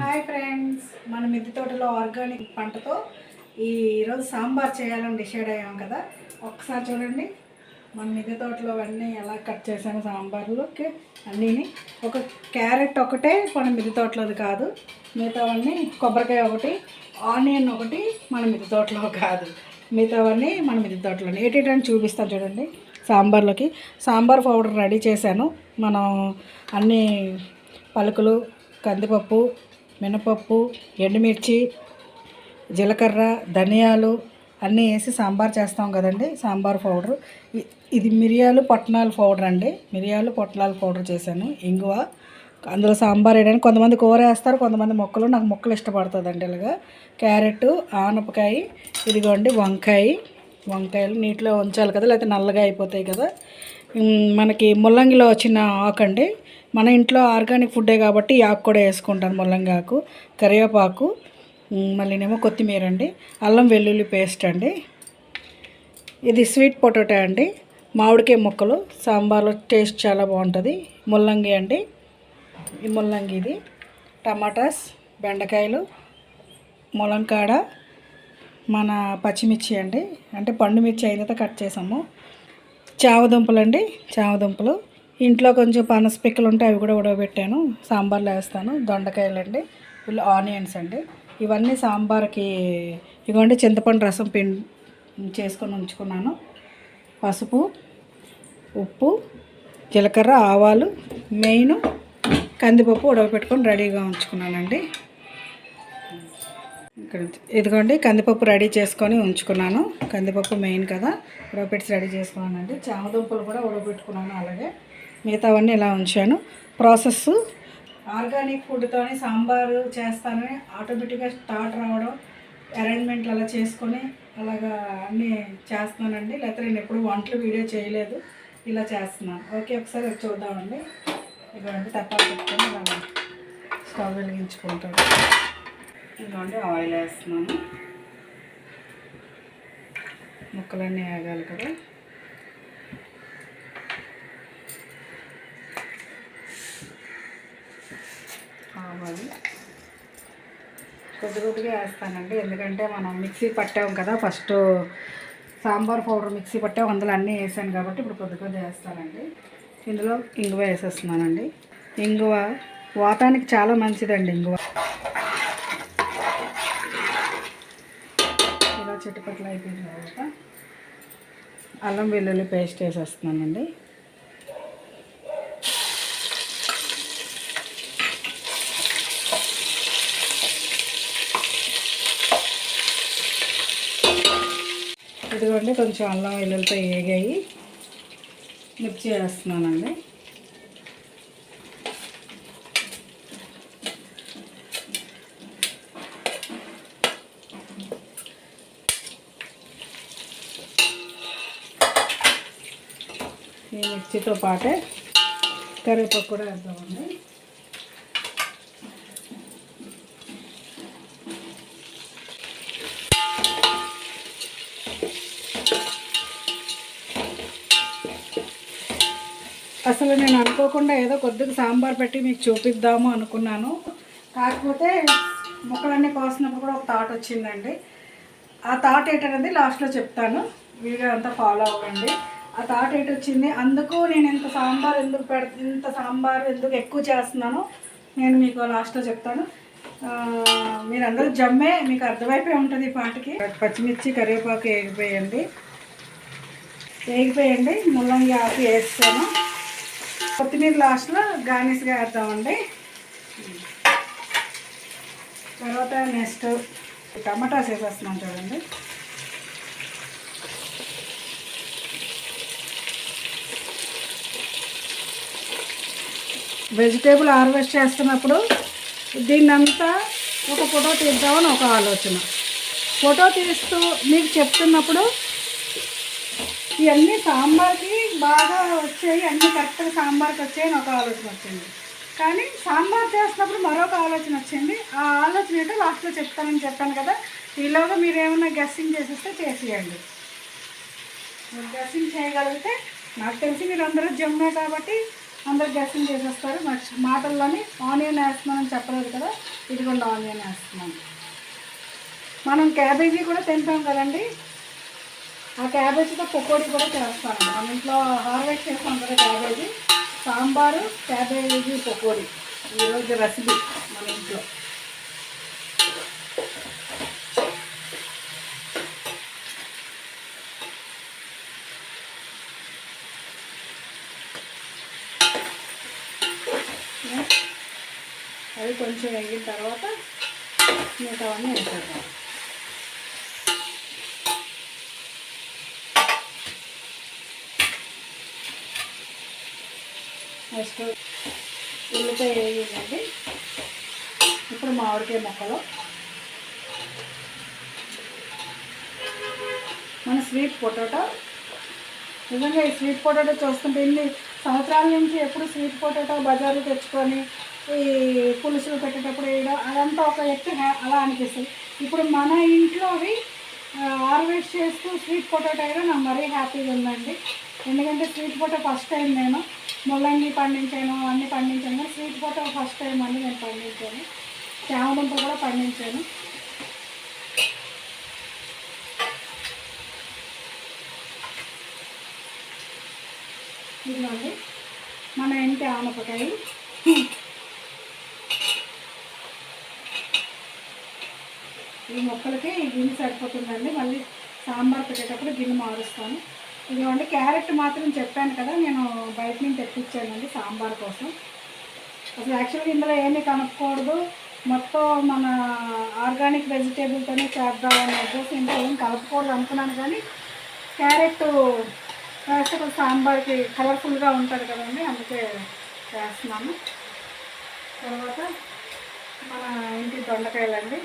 Hi friends, మన మిద్దె తోటలో ఆర్గానిక్ పంటతో ఈరోజు సాంబార్ చేయాలని డిసైడ్ అయ్యాం కదా. ఒక్కసారి చూడండి మన మిద్దె తోటలో అన్నీ ఎలా కట్ చేసాము సాంబార్లోకి అన్నీని. ఒక క్యారెట్ ఒకటే మన మిద్దె తోటలోది కాదు, మిగతావన్నీ కొబ్బరికాయ ఒకటి, ఆనియన్ ఒకటి మన మిద్దె తోటలో కాదు, మిగతావన్నీ మన మిద్దె తోటలో. ఏంటంటే చూపిస్తాను చూడండి. సాంబార్లోకి సాంబార్ పౌడర్ రెడీ చేశాను. మనం అన్నీ పలుకులు, కందిపప్పు, మినపప్పు, ఎండుమిర్చి, జీలకర్ర, ధనియాలు అన్నీ వేసి సాంబార్ చేస్తాం కదండి. సాంబార్ పౌడరు ఇది మిరియాలు పట్నాల పౌడర్ అండి. మిరియాలు పొట్నాల పౌడర్ చేశాను. ఇంగువ అందులో సాంబార్ వేయడానికి కొంతమంది కూర వేస్తారు, కొంతమంది మొక్కలు. నాకు మొక్కలు ఇష్టపడుతుందండి. ఇలాగా క్యారెట్, ఆనపకాయ, ఇదిగోండి వంకాయలు నీటిలో ఉంచాలి కదా, లేకపోతే నల్లగా అయిపోతాయి కదా. మనకి ముల్లంగిలో వచ్చిన ఆకండి. మన ఇంట్లో ఆర్గానిక్ ఫుడ్డే కాబట్టి ఈ ఆకు కూడా వేసుకుంటాను. ముల్లంగి ఆకు, కరివేపాకు, మళ్ళీనేమో కొత్తిమీర అండి, అల్లం వెల్లుల్లి పేస్ట్ అండి. ఇది స్వీట్ పొటాటో అండి, మామిడికాయ ముక్కలు. సాంబార్లో టేస్ట్ చాలా బాగుంటుంది. ముల్లంగి అండి, ఈ ముల్లంగి. ఇది టమాటాస్, బెండకాయలు, ములంకాడ, మన పచ్చిమిర్చి అండి, అంటే పండు మిర్చి అయినతో కట్ చేసాము. చామదుంపలు అండి, చామదుంపలు. ఇంట్లో కొంచెం పనస పిక్కలు ఉంటే అవి కూడా ఉడకబెట్టాను, సాంబార్లో వేస్తాను. దొండకాయలు అండి, వీళ్ళు ఆనియన్స్ అండి. ఇవన్నీ సాంబార్కి. ఇవ్వండి చింతపండు రసం చేసుకొని ఉంచుకున్నాను. పసుపు, ఉప్పు, జీలకర్ర, ఆవాలు, మెయిన్ కందిపప్పు ఉడకబెట్టుకొని రెడీగా ఉంచుకున్నానండి. ఇక్కడ ఇదిగోండి కందిపప్పు రెడీ చేసుకొని ఉంచుకున్నాను. కందిపప్పు మెయిన్ కదా, ఉడకపెట్టి రెడీ చేసుకున్నానండి. చామదుంపలు కూడా ఉడకబెట్టుకున్నాను. అలాగే మిగతావన్నీ ఇలా ఉంచాను. ప్రాసెస్ ఆర్గానిక్ ఫుడ్తోనే సాంబారు చేస్తానని ఆటోమేటిక్గా స్టార్ట్ రావడం, అరేంజ్మెంట్లు అలా చేసుకొని అలాగా అన్నీ చేస్తున్నానండి. లేకపోతే నేను ఎప్పుడు వంటలు వీడియో చేయలేదు, ఇలా చేస్తున్నాను. ఓకే, ఒకసారి చూద్దామండి. ఇదిగోండి తప్పాలు పెట్టుకొని ఇలా స్టవ్ వెలిగించుకుంటాడు. ఇదిగోండి ఆయిల్ వేస్తున్నాను. ముక్కలన్నీ వేగాలి కదా. ఆవాలు కొద్దిగా వేస్తానండి, ఎందుకంటే మనం మిక్సీ పట్టాము కదా. ఫస్ట్ సాంబార్ పౌడర్ మిక్సీ పట్టాము, అందులో అన్నీ వేసాను కాబట్టి ఇప్పుడు కొద్దిగా వేస్తానండి. ఇందులో ఇంగువ వేసేస్తున్నానండి. ఇంగువ వాతానికి చాలా మంచిదండి. ఇంగువ ఇలా చిట్టుపట్లు అయిపోయిన తర్వాత అల్లం వెల్లుల్లి పేస్ట్ వేసేస్తున్నానండి. ఇదిగోండి కొంచెం అల్లం వెల్లుల్లితో వేగాయి, మిర్చి వేస్తున్నానండి. ఈ మిర్చితో పాటే కరివేపాకు కూడా వేద్దామండి. అసలు నేను అనుకోకుండా ఏదో కొద్దిగా సాంబార్ పెట్టి మీకు చూపిద్దాము అనుకున్నాను. కాకపోతే ముక్కలన్నీ కోసినప్పుడు కూడా ఒక థాట్ వచ్చిందండి. ఆ థాట్ ఏంటనేది లాస్ట్లో చెప్తాను, వీడియో అంతా ఫాలో అవ్వండి. ఆ థాట్ ఏంటి వచ్చింది, అందుకు నేను ఇంత సాంబార్ ఎందుకు ఎక్కువ చేస్తున్నాను నేను మీకు లాస్ట్లో చెప్తాను. మీరందరూ జమ్మే, మీకు అర్థమైపోయి ఉంటుంది ఈ పాటికి. పచ్చిమిర్చి, కరివేపాకు వేగిపోయండి. ముల్లంగి ఆకు వేస్తాను. కొత్తిమీర లాస్ట్లో గార్నిష్గా వేద్దామండి. తర్వాత నెక్స్ట్ టమాటాస్ వేసేస్తున్నాను చూడండి. వెజిటేబుల్ హార్వెస్ట్ చేస్తున్నప్పుడు దీన్నంతా ఒక ఫోటో తీద్దామని ఒక ఆలోచన. ఫోటో తీస్తూ మీకు చెప్తున్నప్పుడు ఇవన్నీ సాంబార్కి బాగా వచ్చాయి, అన్నీ కరెక్ట్గా సాంబార్కి వచ్చాయని ఒక ఆలోచన వచ్చింది. కానీ సాంబార్ చేస్తున్నప్పుడు మరొక ఆలోచన వచ్చింది. ఆ ఆలోచన ఏంటో లాస్ట్లో చెప్తానని చెప్పాను కదా. ఈలోగా మీరు ఏమైనా గెస్సింగ్ చేసేస్తే చేసేయండి. మీరు గెస్సింగ్ చేయగలిగితే నాకు తెలిసి మీరు అందరూ జమ్మే కాబట్టి అందరు గెస్టింగ్ చేసేస్తారు. మాటల్లోని ఆనియన్ వేస్తున్నానని చెప్పలేదు కదా, ఇదిగోండి ఆనియన్ వేస్తున్నాను. మనం క్యాబేజీ కూడా తింటాం కదండి, ఆ క్యాబేజీతో పకోడీ కూడా చేస్తాను. మన ఇంట్లో హార్వెస్ట్ చేస్తాం కదా క్యాబేజీ, సాంబారు క్యాబేజీ పకోడీ ఈరోజు రెసిపీ మన ఇంట్లో. అది కొంచెం వేగిన తర్వాత మిగతావన్నీ వేసేద్దాం. నెక్స్ట్ ఉల్లిపాయ వేయండి. ఇప్పుడు మామిడికాయ ముక్కలు, మన స్వీట్ పొటాటో. నిజంగా ఈ స్వీట్ పొటాటో చూస్తుంటే ఇన్ని సంవత్సరాల నుంచి ఎప్పుడు స్వీట్ పొటాటో బజార్లో తెచ్చుకొని ఈ పులుసులు పెట్టేటప్పుడు వేయడం అదంతా ఒక ఎత్తు అలా అనిపిస్తుంది. ఇప్పుడు మన ఇంట్లో అవి హార్వెస్ట్ చేస్తూ స్వీట్ పొటాటో వేయడం నాకు మరీ హ్యాపీగా ఉందండి. ఎందుకంటే స్వీట్ పొటాటో ఫస్ట్ టైం నేను ముల్లంగి పండించాను, అన్నీ పండించాను, కానీ స్వీట్ పొటాటో ఫస్ట్ టైం అండి నేను పండించాను. చామదుంపలు కూడా పండించాను. ఇదిగోండి మన ఇంటి ఆనపకాయ. ఈ మొక్కలకి ఈ గిన్నె సరిపోతుందండి, మళ్ళీ సాంబార్ పెట్టేటప్పుడు గిన్నె మారుస్తాను. ఇదిగోండి క్యారెట్ మాత్రం చెప్పాను కదా నేను బయట నుంచి తెప్పించానండి సాంబార్ కోసం. అసలు యాక్చువల్గా ఇందులో ఏమీ కనుక్కోకూడదు, మొత్తం మన ఆర్గానిక్ వెజిటేబుల్తోనే చేద్దామని ఉద్దేశం, ఇంట్లో ఏం కలుపుకూడదు అనుకున్నాను. కానీ క్యారెట్ వేస్తే కొంచెం సాంబార్కి కలర్ఫుల్గా ఉంటుంది కదండి, అందుకే వేస్తున్నాను. తర్వాత మన ఇంటి దొండకాయలండి,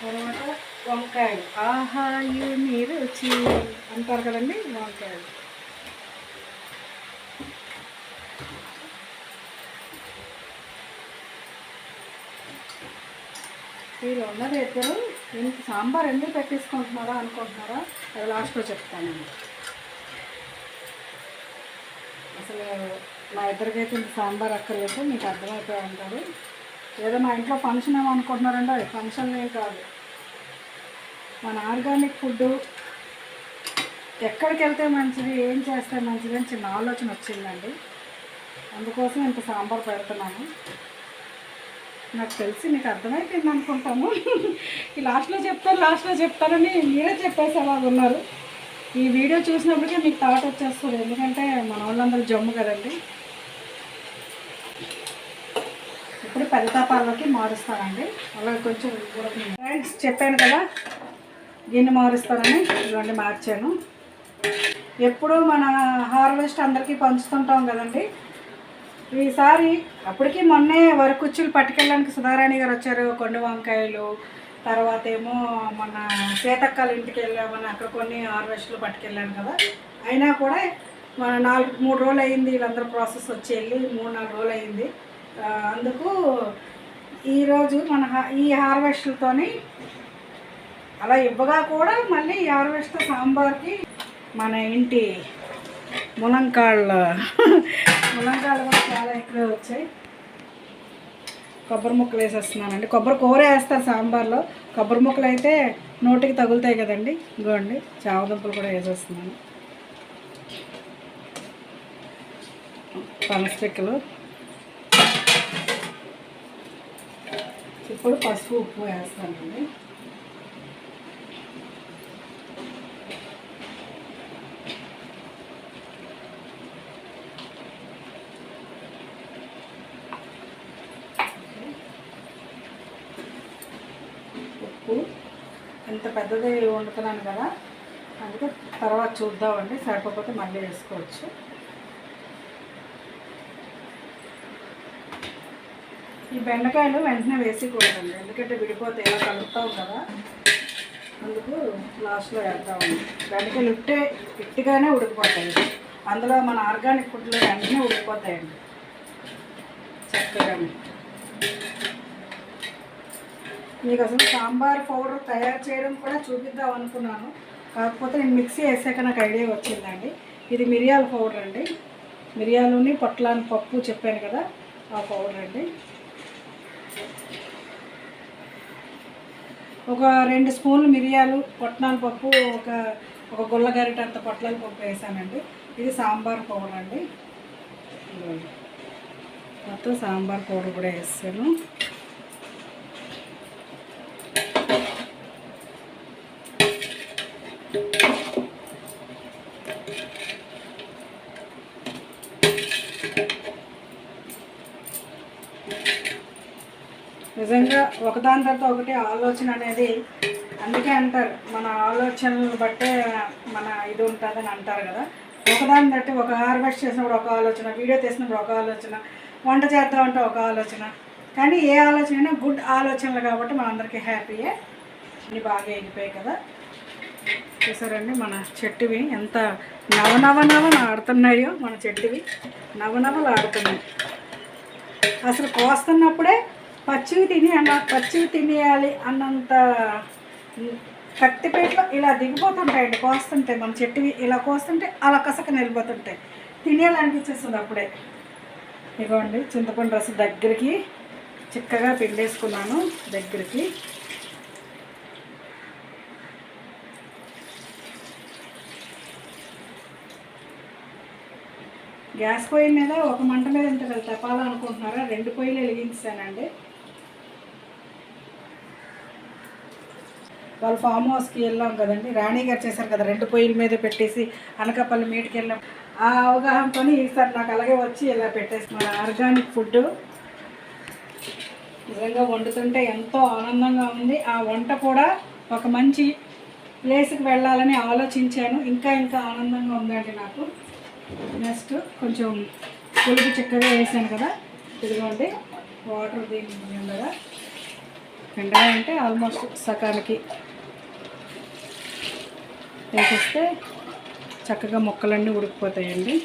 తర్వాత వంకాయలు. ఆహా ఏమి రుచి అంటారు కదండి, వంకాయలు. వీళ్ళు ఉన్నది ఇద్దరు సాంబార్ ఎందుకు పెట్టేసుకుంటున్నారా అనుకుంటున్నారా, అది లాస్ట్లో చెప్తానండి. అసలు మా ఇద్దరికైతే ఇంత సాంబార్ అక్కర్లేదు, మీకు అర్థమైపోయి ఉంటుంది. ఏదో మా ఇంట్లో ఫంక్షన్ ఏమో అనుకుంటున్నారంటే అది ఫంక్షన్ ఏం కాదు, మన ఆర్గానిక్ ఫుడ్డు ఎక్కడికి వెళ్తే మంచిది, ఏం చేస్తే మంచిది అని చిన్న ఆలోచన వచ్చిందండి. అందుకోసం ఇంత సాంబార్ పెడుతున్నాను. నాకు తెలిసి మీకు అర్థమైపోయింది అనుకుంటాను. ఈ లాస్ట్లో చెప్తారని మీరే చెప్పేసేలాగా ఉన్నారు. ఈ వీడియో చూసినప్పటికే మీకు థాట్ వచ్చేస్తుంది, ఎందుకంటే మన వాళ్ళందరూ జమ్ము కదండి. ఇప్పుడు పెద్ద తాపాల్లోకి మారుస్తానండి. అలాగే కొంచెం ఫ్రెండ్స్ చెప్పాను కదా గిన్నె మారుస్తానని, ఇవన్నీ మార్చాను. ఎప్పుడు మన హార్వెస్ట్ అందరికీ పంచుతుంటాం కదండి. ఈసారి అప్పటికి మొన్నే వరకుచ్చులు పట్టుకెళ్ళడానికి సుధారాణి గారు వచ్చారు, కొండ వంకాయలు. తర్వాత ఏమో మన సీతక్కల ఇంటికి వెళ్ళామని అక్కడ కొన్ని హార్వెస్ట్లు పట్టుకెళ్ళాను కదా. అయినా కూడా మన 3 రోజులు అయింది వీళ్ళందరూ ప్రాసెస్ వచ్చి వెళ్ళి, 3-4 రోజులు అయింది. అందుకు ఈరోజు మన ఈ హార్వెస్ట్లతోని అలా ఇవ్వగా కూడా మళ్ళీ ఈ హార్వెస్ట్ సాంబార్కి మన ఇంటి ములంకాళ్ళు కూడా చాలా ఎక్కువ వచ్చాయి. కొబ్బరి ముక్కలు వేసేస్తున్నానండి. కొబ్బరి కూర వేస్తారు సాంబార్లో, కొబ్బరి ముక్కలు అయితే నోటికి తగులుతాయి కదండి. ఇదిగోండి చామదుంపలు కూడా వేసేస్తున్నాను, పనసపిక్కలు. ఇప్పుడు పసుపు ఉప్పు వేస్తానండి. ఉప్పు ఇంత పెద్దది వండుతున్నాను కదా, అందుకే తర్వాత చూద్దామండి, సరిపోతే మళ్ళీ వేసుకోవచ్చు. ఈ బెండకాయలు వెంటనే వేసేకూడదండి, ఎందుకంటే విడిపోతే ఇలా కలుపుతాం కదా, అందుకు లాస్ట్లో వేద్దామండి. బెండకాయలు ఇట్టిగానే ఉడికిపోతాయి, అందులో మన ఆర్గానిక్ ఫుడ్లో వెంటనే ఉడికిపోతాయండి చక్కగా. మీకు అసలు సాంబార్ పౌడర్ తయారు చేయడం కూడా చూపిద్దాం అనుకున్నాను, కాకపోతే నేను మిక్సీ వేసాక నాకు ఐడియా వచ్చిందండి. ఇది మిరియాల పౌడర్ అండి. మిరియాలుని పొట్లాని పప్పు చెప్పాను కదా, ఆ పౌడర్ అండి. ఒక 2 స్పూన్లు మిరియాలు, పొట్నాల పప్పు, ఒక గుల్ల గరిటంత పొట్లాల పప్పు వేసానండి. ఇది సాంబార్ పౌడర్ అండి. మొత్తం సాంబార్ పౌడర్ కూడా వేసాను. నిజంగా ఒకదాని తర్వాత ఒకటి ఆలోచన అనేది, అందుకే అంటారు మన ఆలోచనలు బట్టే మన ఇది ఉంటుందని అంటారు కదా. ఒకదాని బట్టి ఒక హార్వెస్ట్ చేసినప్పుడు ఒక ఆలోచన, వీడియో తీసినప్పుడు ఒక ఆలోచన, వంట చేద్దామంటే ఒక ఆలోచన. కానీ ఏ ఆలోచన అయినా గుడ్ ఆలోచనలు కాబట్టి మనందరికీ హ్యాపీయే. అన్నీ బాగా ఎగిపోయాయి కదా. చూసారండి మన చెట్టువి ఎంత నవనవనవలు ఆడుతున్నాయో. మన చెట్టువి నవనవలు ఆడుతున్నాయి. అసలు కోస్తున్నప్పుడే పచ్చివి తినేయాలి అన్నంత కత్తిపేటలో ఇలా దిగిపోతుంటాయండి కోస్తుంటే. మన చెట్టువి ఇలా కోస్తుంటే అలా కసక నిలిపోతుంటాయి, తినేయాలనిపించేస్తుంది అప్పుడే. ఇదిగోండి చింతపండు రసం దగ్గరికి చిక్కగా పిండేసుకున్నాను. దగ్గరికి గ్యాస్ పొయ్యి మీద ఒక మంట మీద ఎంత తెప్పాలనుకుంటున్నారా? 2 పొయ్యిలు వెలిగించానండి. వాళ్ళు ఫామ్ హౌస్కి వెళ్ళాం కదండి, రాణి గారు చేశారు కదా, 2 పొయ్యిల మీద పెట్టేసి అనకాపల్లి మీటికి వెళ్ళాం. ఆ అవగాహనతో ఈసారి నాకు అలాగే వచ్చి ఇలా పెట్టేసి మన ఆర్గానిక్ ఫుడ్ నిజంగా వండుతుంటే ఎంతో ఆనందంగా ఉంది. ఆ వంట కూడా ఒక మంచి ప్లేస్కి వెళ్ళాలని ఆలోచించాను. ఇంకా ఆనందంగా ఉందండి నాకు. నెక్స్ట్ కొంచెం పులుపు చిక్కగా వేసాను కదా, ఇదిగోండి వాటర్ దీని ఉండగా ఎండగా అంటే ఆల్మోస్ట్ సకానికి వేసేస్తే చక్కగా ముక్కలన్నీ ఉడికిపోతాయండి.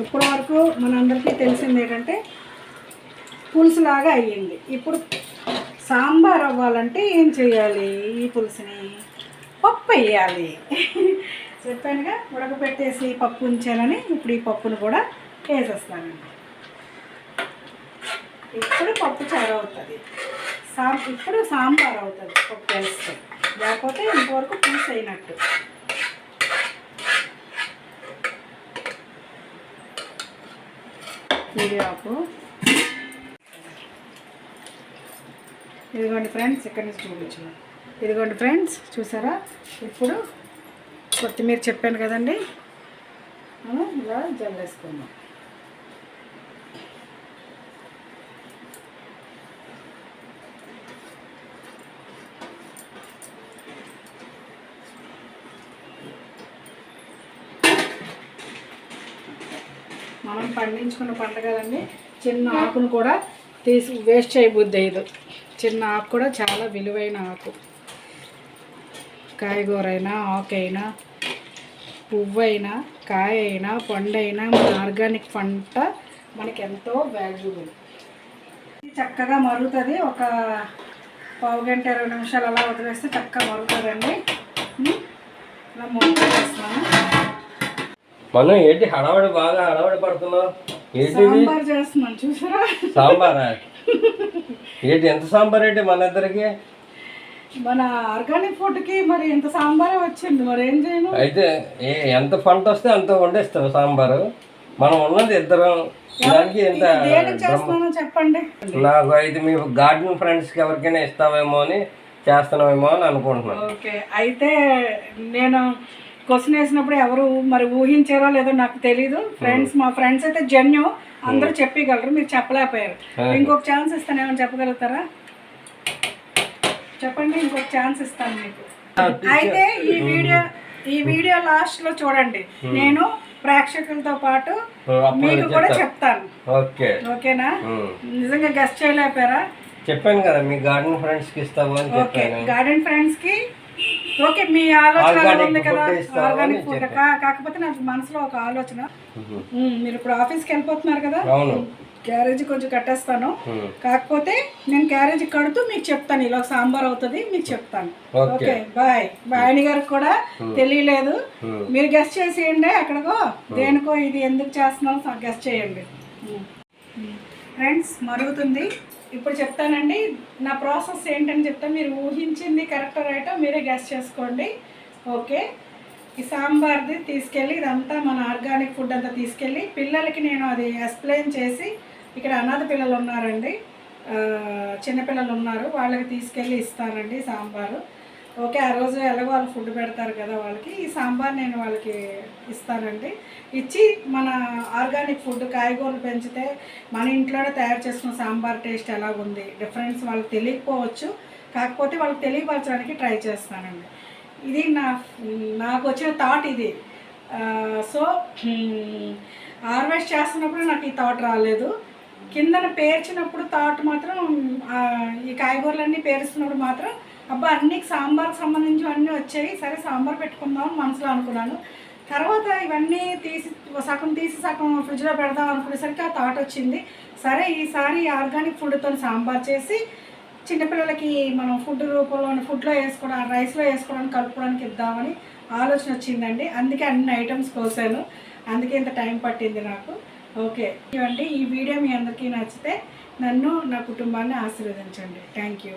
ఇప్పటి వరకు మనందరికీ తెలిసింది ఏంటంటే పులుసులాగా అయ్యింది. ఇప్పుడు సాంబార్ అవ్వాలంటే ఏం చేయాలి? ఈ పులుసుని పప్పు వేయాలి. చెప్పానుగా, ఉడకపెట్టేసి పప్పు ఉంచాలని. ఇప్పుడు ఈ పప్పును కూడా వేసేస్తానండి. ఇప్పుడు పప్పు చారు అవుతుంది, ఇప్పుడు సాంబార్ అవుతుంది పప్పు వేస్తే. లేకపోతే ఇంతవరకు పులుసు అయినట్టు. ఆకు ఇదిగోండి ఫ్రెండ్స్, ఇక్కడి నుంచి చూపించు. ఇదిగోండి ఫ్రెండ్స్ చూసారా? ఇప్పుడు కొత్తిమీర చెప్పాను కదండి, ఇలా జల్లేసుకున్నాం. మనం పండించుకున్న పంట కదండి, చిన్న ఆకును కూడా తీసి వేస్ట్ చేయబుద్ది అయ్యదు. చిన్న ఆకు కూడా చాలా విలువైన ఆకు. కాయగూర అయినా, ఆకైనా, పువ్వైనా, కాయ అయినా, పండు అయినా మన ఆర్గానిక్ పంట మనకి ఎంతో వాల్యుబుల్. చక్కగా మరుగుతుంది. ఒక పావు గంట 20 నిమిషాలు అలా వదిలేస్తే చక్కగా మరుగుతుందండి. ఇలా మూత వేస్తాను. మనం ఏంటి హడావడి, బాగా హడావడి పడుతున్నావు? సాంబార్ చేస్తున్నాను చూసారా? సాంబారా? ఏంటి ఎంత సాంబార్ ఏంటి మన ఇద్దరికి? మన ఆర్గానిక్ ఫుడ్కి మరి ఎంత సాంబారే వచ్చింది, మరి ఏం చేయను. అయితే ఎంత పంట వస్తే అంత వండేస్తావు సాంబారు. మనం ఉన్నది ఇద్దరం, దానికి ఎంత చెప్పండి. నాకు అయితే మీ గార్డెన్ ఫ్రెండ్స్కి ఎవరికైనా ఇస్తావేమో అని చేస్తున్నావేమో అని అనుకుంటున్నాను. ఓకే, అయితే నేను క్వశ్చన్ వేసినప్పుడు ఎవరు మరి ఊహించారో లేదో నాకు తెలీదు. ఫ్రెండ్స్, మా ఫ్రెండ్స్ అయితే జెన్యూ అందరూ చెప్పగలరు, మీరు చెప్పలేకపోయారు. ఇంకొక ఛాన్స్ ఇస్తాను, ఏమైనా చెప్పగలుగుతారా? చెప్పండి, ఇంకొక ఛాన్స్ ఇస్తాను మీకు. అయితే ఈ వీడియో లాస్ట్ లో చూడండి, నేను ప్రేక్షకులతో పాటు మీకు కూడా చెప్తాను. ఓకేనా? నిజంగా గెస్ట్ చేయలేకపోయారా? చెప్పాను కదా మీ గార్డెన్ ఫ్రెండ్స్ కి ఇస్తాము అని చెప్పాను. గార్డెన్ ఫ్రెండ్స్ కి ఓకే మీ ఆలోచన అలా Organic ఉంది కదా, food ఇస్తామని ఆర్గానిక్ ఫుడ్. చెప్పాను. కాకపోతే నాకు మనసులో ఒక ఆలోచన, మీరు ఇప్పుడు ఆఫీస్కి వెళ్ళిపోతున్నారు కదా, అవును. క్యారేజీ కొంచెం కట్టేస్తాను. ఉమ్. కాకపోతే నేను క్యారేజీ కడుతూ మీకు చెప్తాను, ఇలా సాంబార్ అవుతుంది మీకు చెప్తాను. ఓకే. Okay bye. బాయ్ గారికి కూడా తెలియలేదు, ఉమ్. మీరు గెస్ట్ చేసేయండి. అక్కడికో దేనికో ఇది ఎందుకు చేస్తున్నారో గెస్ట్ చేయండి. ఫ్రెండ్స్ మరుగుతుంది, ఇప్పుడు చెప్తానండి నా ప్రాసెస్ ఏంటని చెప్తాను. మీరు ఊహించింది కరెక్ట్ రైటో మీరే గెస్ట్ చేసుకోండి. ఓకే, ఈ సాంబార్ది తీసుకెళ్ళి ఇదంతా మన ఆర్గానిక్ ఫుడ్ అంతా తీసుకెళ్ళి పిల్లలకి నేను అది ఎక్స్ప్లెయిన్ చేసి, ఇక్కడ అనాథ పిల్లలు ఉన్నారండి, చిన్నపిల్లలు ఉన్నారు, వాళ్ళకి తీసుకెళ్ళి ఇస్తానండి సాంబారు. ఓకే, ఆ రోజు ఎలాగో వాళ్ళు ఫుడ్ పెడతారు కదా వాళ్ళకి, ఈ సాంబార్ నేను వాళ్ళకి ఇస్తానండి. ఇచ్చి మన ఆర్గానిక్ ఫుడ్ కాయగూరలు పెంచితే మన ఇంట్లోనే తయారు చేసుకున్న సాంబార్ టేస్ట్ ఎలాగుంది డిఫరెన్స్ వాళ్ళకి తెలియకపోవచ్చు, కాకపోతే వాళ్ళకి తెలియపరచడానికి ట్రై చేస్తానండి. ఇది నాకు వచ్చిన థాట్ ఇది. సో హార్వెస్ట్ చేస్తున్నప్పుడు నాకు ఈ థాట్ రాలేదు, కిందన పేర్చినప్పుడు థాట్ మాత్రం, ఈ కాయగూరలన్నీ పేరుస్తున్నప్పుడు మాత్రం అబ్బా అన్ని సాంబార్కి సంబంధించి అన్నీ వచ్చాయి, సరే సాంబార్ పెట్టుకుందామని మనసులో అనుకున్నాను. తర్వాత ఇవన్నీ తీసి సగం ఫ్రిడ్జ్లో పెడదాం అనుకునేసరికి ఆ థాట్ వచ్చింది, సరే ఈసారి ఆర్గానిక్ ఫుడ్తో సాంబార్ చేసి చిన్నపిల్లలకి మనం ఫుడ్ రూపంలో ఫుడ్లో వేసుకోవడానికి, రైస్లో వేసుకోవడానికి, కలుపుకోవడానికి ఇద్దామని ఆలోచన వచ్చిందండి. అందుకే అన్ని ఐటమ్స్ కోసాను, అందుకే ఇంత టైం పట్టింది నాకు. ఓకే ఇవ్వండి, ఈ వీడియో మీ అందరికీ నచ్చితే నన్ను నా కుటుంబాన్ని ఆశీర్వదించండి. Thank you.